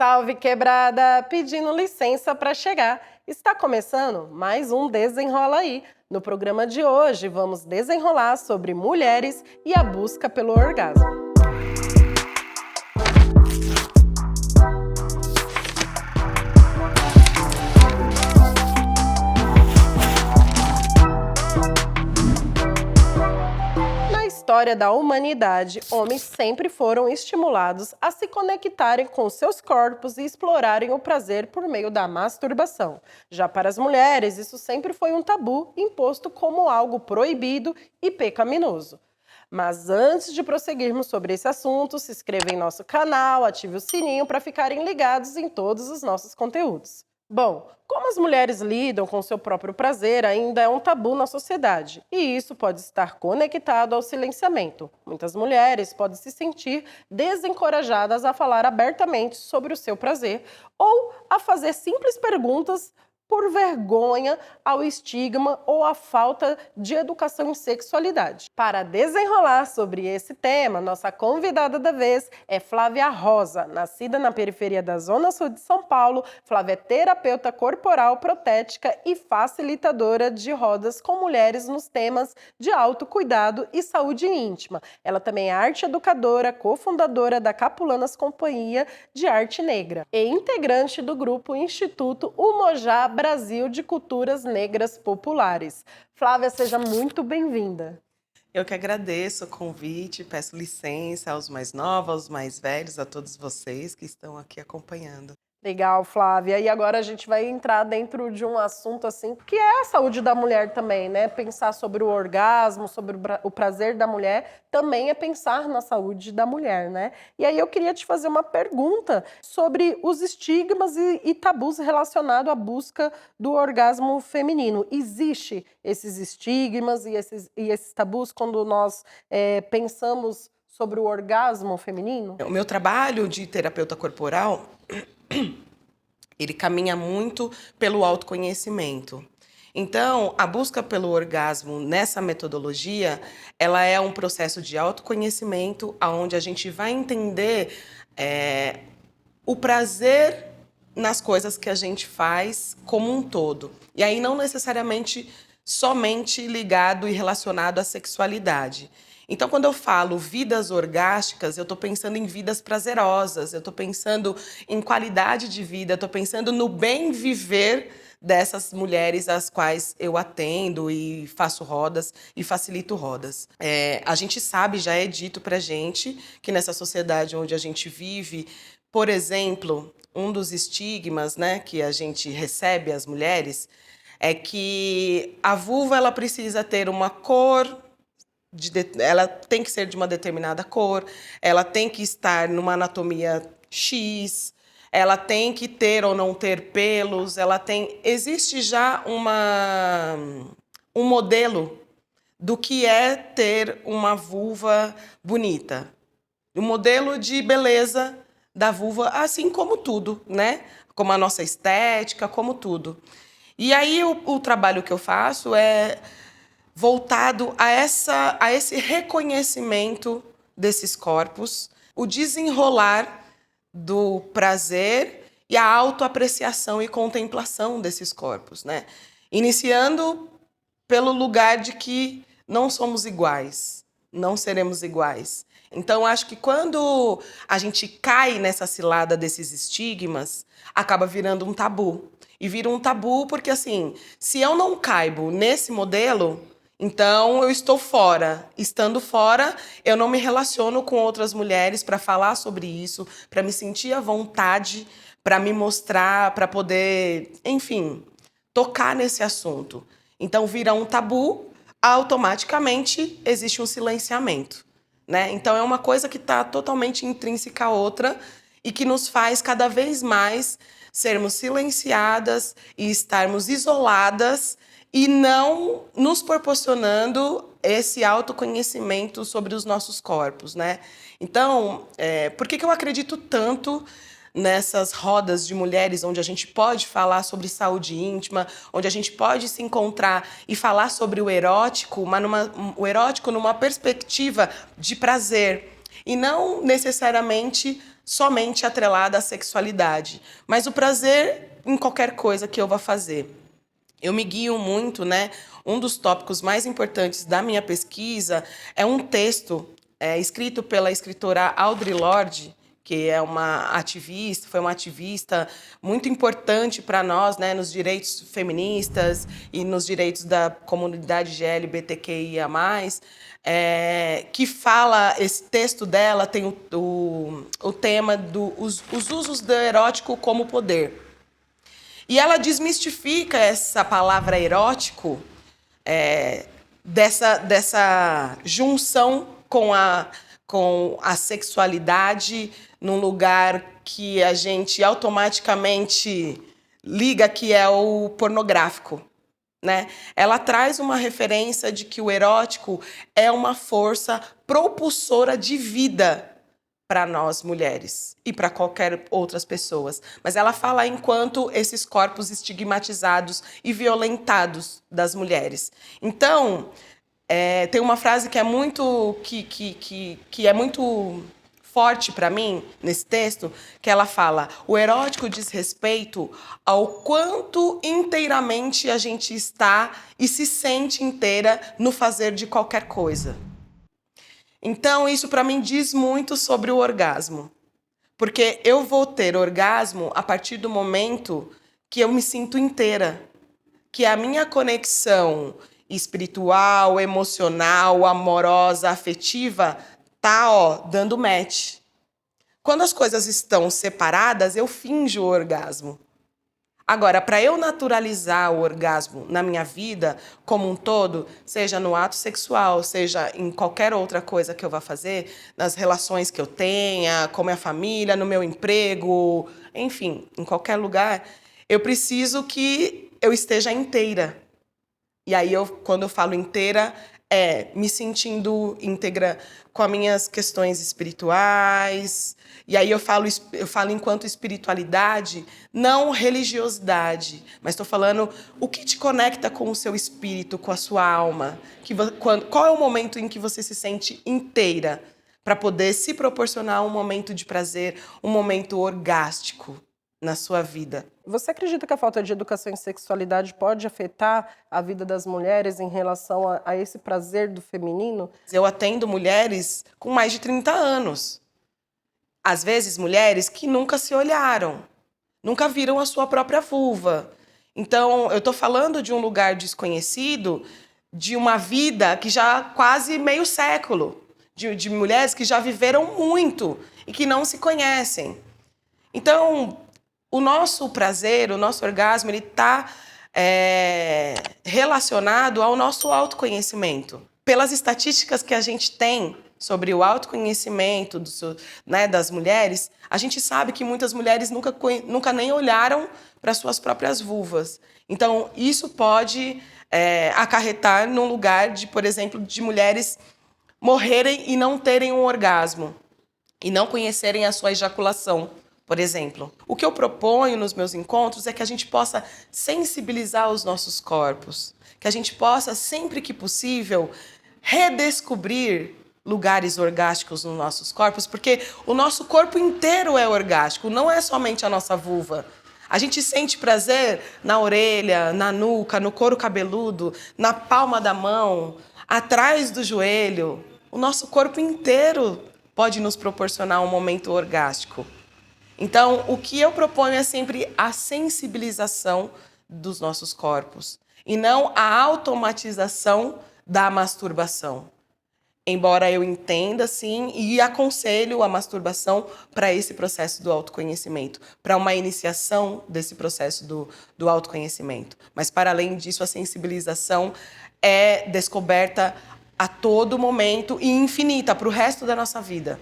Salve quebrada! Pedindo licença para chegar. Está começando mais um Desenrola aí. No programa de hoje, vamos desenrolar sobre mulheres e a busca pelo orgasmo. Na história da humanidade, homens sempre foram estimulados a se conectarem com seus corpos e explorarem o prazer por meio da masturbação. Já para as mulheres, isso sempre foi um tabu imposto como algo proibido e pecaminoso. Mas antes de prosseguirmos sobre esse assunto, se inscreva em nosso canal, ative o sininho para ficarem ligados em todos os nossos conteúdos. Bom, como as mulheres lidam com seu próprio prazer ainda é um tabu na sociedade, e isso pode estar conectado ao silenciamento. Muitas mulheres podem se sentir desencorajadas a falar abertamente sobre o seu prazer ou a fazer simples perguntas por vergonha ao estigma ou à falta de educação em sexualidade. Para desenrolar sobre esse tema, nossa convidada da vez é Flávia Rosa. Nascida na periferia da Zona Sul de São Paulo, Flávia é terapeuta corporal protética e facilitadora de rodas com mulheres nos temas de autocuidado e saúde íntima. Ela também é arte educadora, cofundadora da Capulanas Companhia de Arte Negra e integrante do grupo Instituto Umojá Brasil de Culturas Negras Populares. Flávia, seja muito bem-vinda. Eu que agradeço o convite, peço licença aos mais novos, aos mais velhos, a todos vocês que estão aqui acompanhando. Legal, Flávia. E agora a gente vai entrar dentro de um assunto assim, que é a saúde da mulher também, né? Pensar sobre o orgasmo, sobre o prazer da mulher, também é pensar na saúde da mulher, né? E aí eu queria te fazer uma pergunta sobre os estigmas e tabus relacionados à busca do orgasmo feminino. Existe esses estigmas e esses tabus quando nós pensamos sobre o orgasmo feminino? O meu trabalho de terapeuta corporal, ele caminha muito pelo autoconhecimento. Então, a busca pelo orgasmo nessa metodologia, ela é um processo de autoconhecimento, onde a gente vai entender o prazer nas coisas que a gente faz como um todo. E aí não necessariamente somente ligado e relacionado à sexualidade. Então, quando eu falo vidas orgásticas, eu estou pensando em vidas prazerosas, eu estou pensando em qualidade de vida, eu estou pensando no bem viver dessas mulheres às quais eu atendo e faço rodas e facilito rodas. A gente sabe, já é dito pra gente, que nessa sociedade onde a gente vive, por exemplo, um dos estigmas, né, que a gente recebe as mulheres é que a vulva ela precisa ter uma cor, ela tem que ser de uma determinada cor, ela tem que estar numa anatomia X, ela tem que ter ou não ter pelos, existe já um modelo do que é ter uma vulva bonita. O modelo de beleza da vulva, assim como tudo, né? Como a nossa estética, como tudo. E aí o trabalho que eu faço é voltado a esse reconhecimento desses corpos, o desenrolar do prazer e a autoapreciação e contemplação desses corpos, né? Iniciando pelo lugar de que não somos iguais, não seremos iguais. Então, acho que quando a gente cai nessa cilada desses estigmas, acaba virando um tabu. E vira um tabu porque, assim, se eu não caibo nesse modelo, então eu estou fora. Estando fora, eu não me relaciono com outras mulheres para falar sobre isso, para me sentir à vontade, para me mostrar, para poder, enfim, tocar nesse assunto. Então vira um tabu, automaticamente existe um silenciamento, né? Então é uma coisa que está totalmente intrínseca à outra e que nos faz cada vez mais sermos silenciadas e estarmos isoladas e não nos proporcionando esse autoconhecimento sobre os nossos corpos, né? Então, por que eu acredito tanto nessas rodas de mulheres onde a gente pode falar sobre saúde íntima, onde a gente pode se encontrar e falar sobre o erótico, mas o erótico numa perspectiva de prazer e não necessariamente somente atrelada à sexualidade, mas o prazer em qualquer coisa que eu vá fazer. Eu me guio muito, né? Um dos tópicos mais importantes da minha pesquisa é um texto escrito pela escritora Audre Lorde, que é uma ativista, foi uma ativista muito importante para nós, né, nos direitos feministas e nos direitos da comunidade LGBTQIA+, que fala, esse texto dela tem o tema dos os usos do erótico como poder. E ela desmistifica essa palavra erótico, dessa junção com a sexualidade num lugar que a gente automaticamente liga que é o pornográfico, né? Ela traz uma referência de que o erótico é uma força propulsora de vida para nós mulheres e para qualquer outras pessoas. Mas ela fala enquanto esses corpos estigmatizados e violentados das mulheres. Então, tem uma frase que é muito que é muito forte para mim nesse texto, que ela fala: o erótico diz respeito ao quanto inteiramente a gente está e se sente inteira no fazer de qualquer coisa. Então, isso para mim diz muito sobre o orgasmo. Porque eu vou ter orgasmo a partir do momento que eu me sinto inteira. Que a minha conexão espiritual, emocional, amorosa, afetiva, tá, dando match. Quando as coisas estão separadas, eu finjo o orgasmo. Agora, para eu naturalizar o orgasmo na minha vida como um todo, seja no ato sexual, seja em qualquer outra coisa que eu vá fazer, nas relações que eu tenha, com a minha família, no meu emprego, enfim, em qualquer lugar, eu preciso que eu esteja inteira. E aí, quando eu falo inteira, me sentindo íntegra com as minhas questões espirituais. E aí eu falo enquanto espiritualidade, não religiosidade, mas estou falando o que te conecta com o seu espírito, com a sua alma. Qual é o momento em que você se sente inteira para poder se proporcionar um momento de prazer, um momento orgástico na sua vida. Você acredita que a falta de educação em sexualidade pode afetar a vida das mulheres em relação a esse prazer do feminino? Eu atendo mulheres com mais de 30 anos. Às vezes, mulheres que nunca se olharam, nunca viram a sua própria vulva. Então, eu estou falando de um lugar desconhecido, de uma vida que já quase meio século, de mulheres que já viveram muito e que não se conhecem. Então, o nosso prazer, o nosso orgasmo, ele está relacionado ao nosso autoconhecimento. Pelas estatísticas que a gente tem sobre o autoconhecimento das mulheres, a gente sabe que muitas mulheres nunca nem olharam para suas próprias vulvas. Então, isso pode acarretar num lugar por exemplo, de mulheres morrerem e não terem um orgasmo, e não conhecerem a sua ejaculação, por exemplo. O que eu proponho nos meus encontros é que a gente possa sensibilizar os nossos corpos, que a gente possa, sempre que possível, redescobrir lugares orgásticos nos nossos corpos, porque o nosso corpo inteiro é orgástico, não é somente a nossa vulva. A gente sente prazer na orelha, na nuca, no couro cabeludo, na palma da mão, atrás do joelho. O nosso corpo inteiro pode nos proporcionar um momento orgástico. Então, o que eu proponho é sempre a sensibilização dos nossos corpos e não a automatização da masturbação. Embora eu entenda, sim, e aconselho a masturbação para esse processo do autoconhecimento, para uma iniciação desse processo do autoconhecimento. Mas, para além disso, a sensibilização é descoberta a todo momento e infinita para o resto da nossa vida.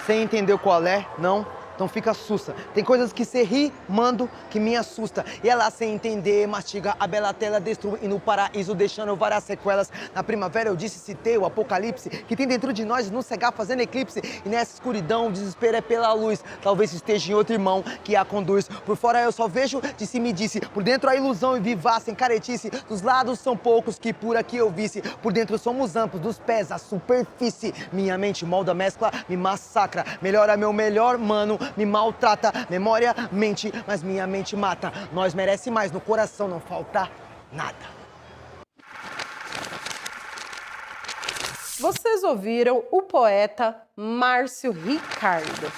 Você entendeu qual é? Não? então fica sussa. Tem coisas que cê ri, mando, que me assusta. E ela sem entender, mastiga a bela tela, destruindo no paraíso, deixando várias sequelas. Na primavera eu disse, citei o apocalipse, que tem dentro de nós nos cegar fazendo eclipse. E nessa escuridão, o desespero é pela luz. Talvez esteja em outro irmão que a conduz. Por fora eu só vejo, disse me disse. Por dentro a ilusão e vivaça, sem caretice. Dos lados são poucos que por aqui eu visse. Por dentro somos amplos, dos pés a superfície. Minha mente molda, mescla, me massacra. Melhora meu melhor mano, me maltrata. Memória, mente, mas minha mente mata. Nós merece mais, no coração não falta nada. Vocês ouviram o poeta Márcio Ricardo.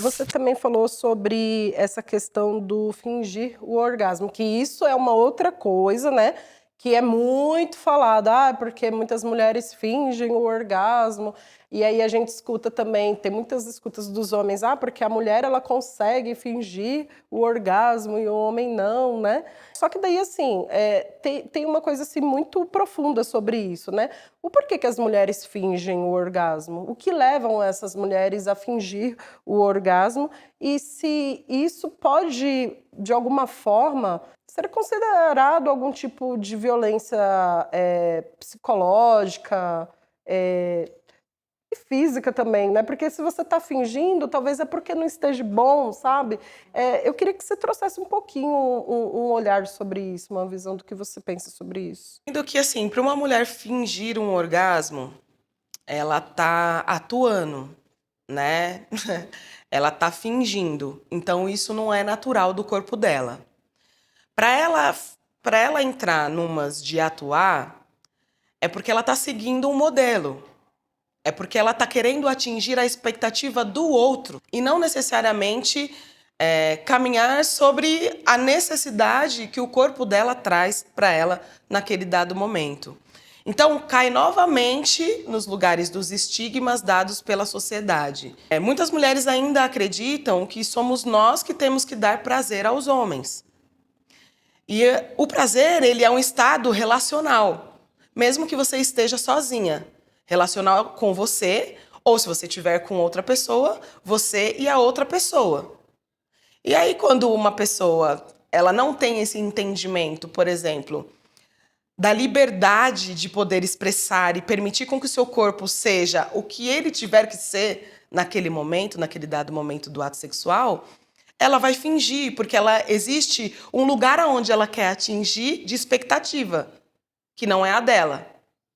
Você também falou sobre essa questão do fingir o orgasmo, que isso é uma outra coisa, né? Que é muito falado, porque muitas mulheres fingem o orgasmo. E aí a gente escuta também, tem muitas escutas dos homens, porque a mulher ela consegue fingir o orgasmo e o homem não, né? Só que daí, assim, tem uma coisa assim, muito profunda sobre isso, né? O porquê que as mulheres fingem o orgasmo? O que levam essas mulheres a fingir o orgasmo? E se isso pode, de alguma forma, ser considerado algum tipo de violência psicológica, e física também, né? Porque se você está fingindo, talvez é porque não esteja bom, sabe? Eu queria que você trouxesse um pouquinho um olhar sobre isso, uma visão do que você pensa sobre isso. Do que assim, para uma mulher fingir um orgasmo, ela tá atuando, né? Ela tá fingindo. Então isso não é natural do corpo dela. Para ela entrar numas de atuar, é porque ela tá seguindo um modelo. É porque ela está querendo atingir a expectativa do outro e não necessariamente caminhar sobre a necessidade que o corpo dela traz para ela naquele dado momento. Então, cai novamente nos lugares dos estigmas dados pela sociedade. Muitas mulheres ainda acreditam que somos nós que temos que dar prazer aos homens. E o prazer, ele é um estado relacional, mesmo que você esteja sozinha. Relacional com você, ou se você tiver com outra pessoa, você e a outra pessoa. E aí, quando uma pessoa ela não tem esse entendimento, por exemplo, da liberdade de poder expressar e permitir com que o seu corpo seja o que ele tiver que ser naquele momento, naquele dado momento do ato sexual, ela vai fingir, porque existe um lugar aonde ela quer atingir de expectativa, que não é a dela.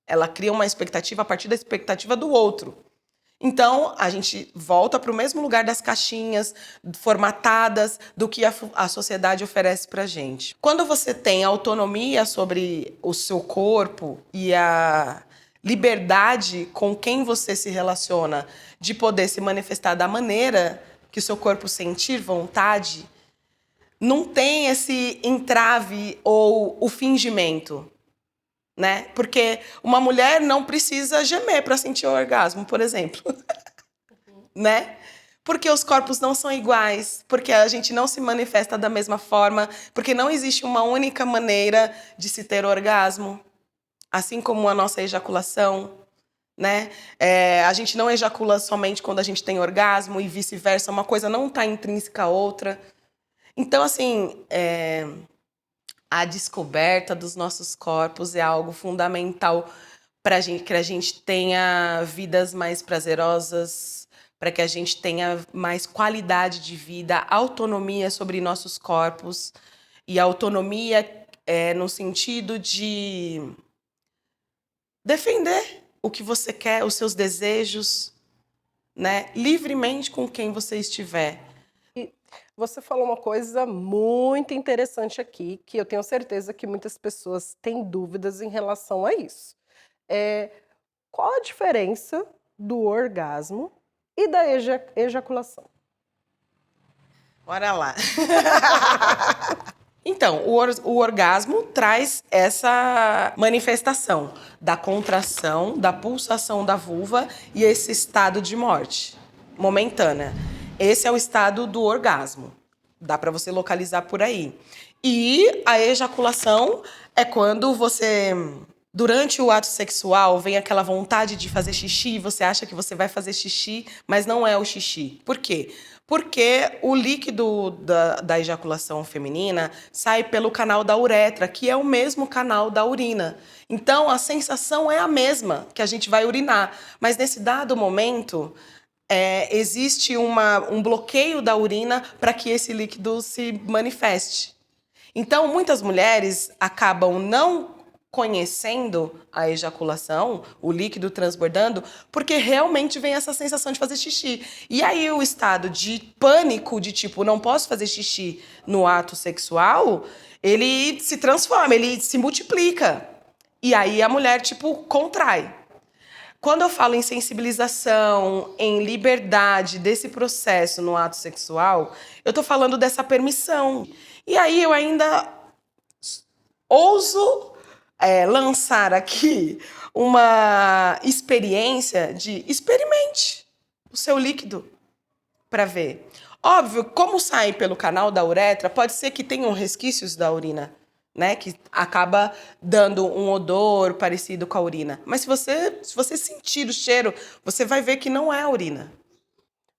Ela cria uma expectativa a partir da expectativa do outro. Então, a gente volta para o mesmo lugar das caixinhas formatadas do que a sociedade oferece para a gente. Quando você tem autonomia sobre o seu corpo e a liberdade com quem você se relaciona de poder se manifestar da maneira que o seu corpo sentir vontade, não tem esse entrave ou o fingimento. Né? Porque uma mulher não precisa gemer para sentir o orgasmo, por exemplo. Né? Porque os corpos não são iguais, porque a gente não se manifesta da mesma forma, porque não existe uma única maneira de se ter orgasmo, assim como a nossa ejaculação. Né? A gente não ejacula somente quando a gente tem orgasmo e vice-versa, uma coisa não está intrínseca à outra. Então, assim, a descoberta dos nossos corpos é algo fundamental para que a gente tenha vidas mais prazerosas, para que a gente tenha mais qualidade de vida, autonomia sobre nossos corpos. E autonomia no sentido de defender o que você quer, os seus desejos, né? Livremente com quem você estiver. Você falou uma coisa muito interessante aqui, que eu tenho certeza que muitas pessoas têm dúvidas em relação a isso. Qual a diferença do orgasmo e da ejaculação? Bora lá. Então, o orgasmo traz essa manifestação da contração, da pulsação da vulva e esse estado de morte momentânea. Esse é o estado do orgasmo. Dá para você localizar por aí. E a ejaculação é quando você Durante o ato sexual, vem aquela vontade de fazer xixi, você acha que você vai fazer xixi, mas não é o xixi. Por quê? Porque o líquido da ejaculação feminina sai pelo canal da uretra, que é o mesmo canal da urina. Então, a sensação é a mesma, que a gente vai urinar. Mas nesse dado momento, existe um bloqueio da urina para que esse líquido se manifeste. Então, muitas mulheres acabam não conhecendo a ejaculação, o líquido transbordando, porque realmente vem essa sensação de fazer xixi. E aí o estado de pânico, de tipo, não posso fazer xixi no ato sexual, ele se transforma, ele se multiplica. E aí a mulher, tipo, contrai. Quando eu falo em sensibilização, em liberdade desse processo no ato sexual, eu tô falando dessa permissão. E aí eu ainda ouso lançar aqui uma experiência de experimente o seu líquido para ver. Óbvio, como sai pelo canal da uretra, pode ser que tenham resquícios da urina, né, que acaba dando um odor parecido com a urina. Mas se você sentir o cheiro, você vai ver que não é a urina.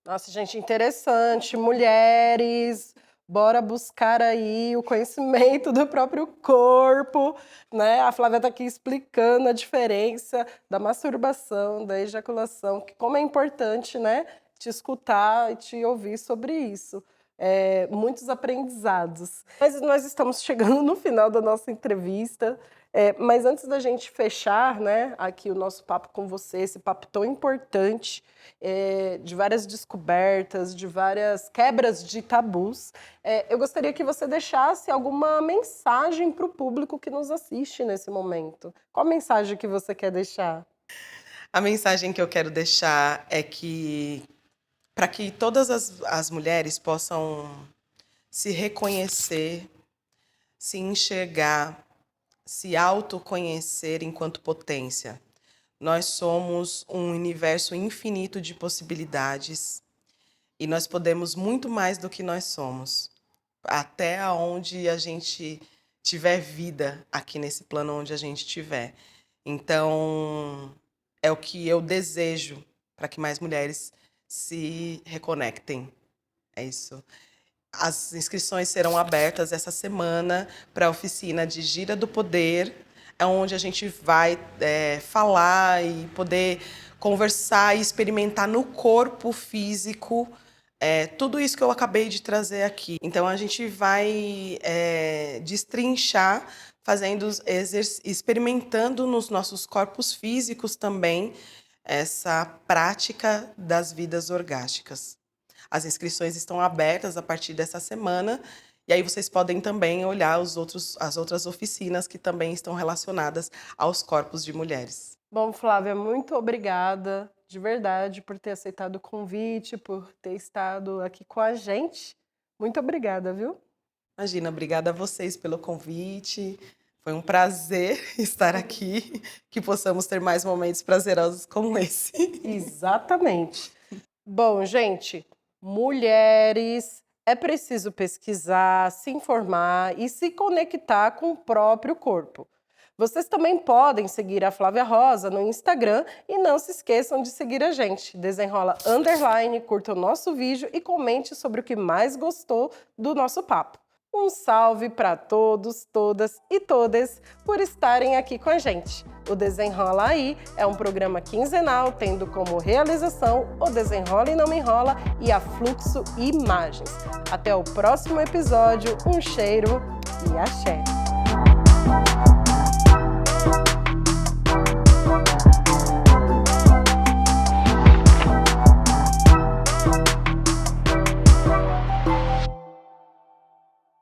Nossa, gente, interessante. Mulheres, bora buscar aí o conhecimento do próprio corpo, né? A Flávia tá aqui explicando a diferença da masturbação, da ejaculação, que como é importante, né, te escutar e te ouvir sobre isso. Muitos aprendizados. Mas nós estamos chegando no final da nossa entrevista. Mas antes da gente fechar, né, aqui o nosso papo com você, esse papo tão importante, de várias descobertas, de várias quebras de tabus, eu gostaria que você deixasse alguma mensagem para o público que nos assiste nesse momento. Qual mensagem que você quer deixar? A mensagem que eu quero deixar é que, para que todas as mulheres possam se reconhecer, se enxergar, se autoconhecer enquanto potência. Nós somos um universo infinito de possibilidades e nós podemos muito mais do que nós somos. Até onde a gente tiver vida aqui nesse plano onde a gente estiver. Então, é o que eu desejo para que mais mulheres se reconectem. É isso. As inscrições serão abertas essa semana para a oficina de Gira do Poder, onde a gente vai falar e poder conversar e experimentar no corpo físico tudo isso que eu acabei de trazer aqui. Então, a gente vai destrinchar, experimentando nos nossos corpos físicos também essa prática das vidas orgásticas. As inscrições estão abertas a partir dessa semana e aí vocês podem também olhar as outras oficinas que também estão relacionadas aos corpos de mulheres. Bom, Flávia, muito obrigada, de verdade, por ter aceitado o convite, por ter estado aqui com a gente. Muito obrigada, viu? Imagina, obrigada a vocês pelo convite. Foi um prazer estar aqui, que possamos ter mais momentos prazerosos como esse. Exatamente. Bom, gente, mulheres, é preciso pesquisar, se informar e se conectar com o próprio corpo. Vocês também podem seguir a Flávia Rosa no Instagram e não se esqueçam de seguir a gente. Desenrola _, curta o nosso vídeo e comente sobre o que mais gostou do nosso papo. Um salve para todos, todas e todes por estarem aqui com a gente. O Desenrola Aí é um programa quinzenal tendo como realização o Desenrola e Não Me Enrola e a Fluxo Imagens. Até o próximo episódio, um cheiro e axé!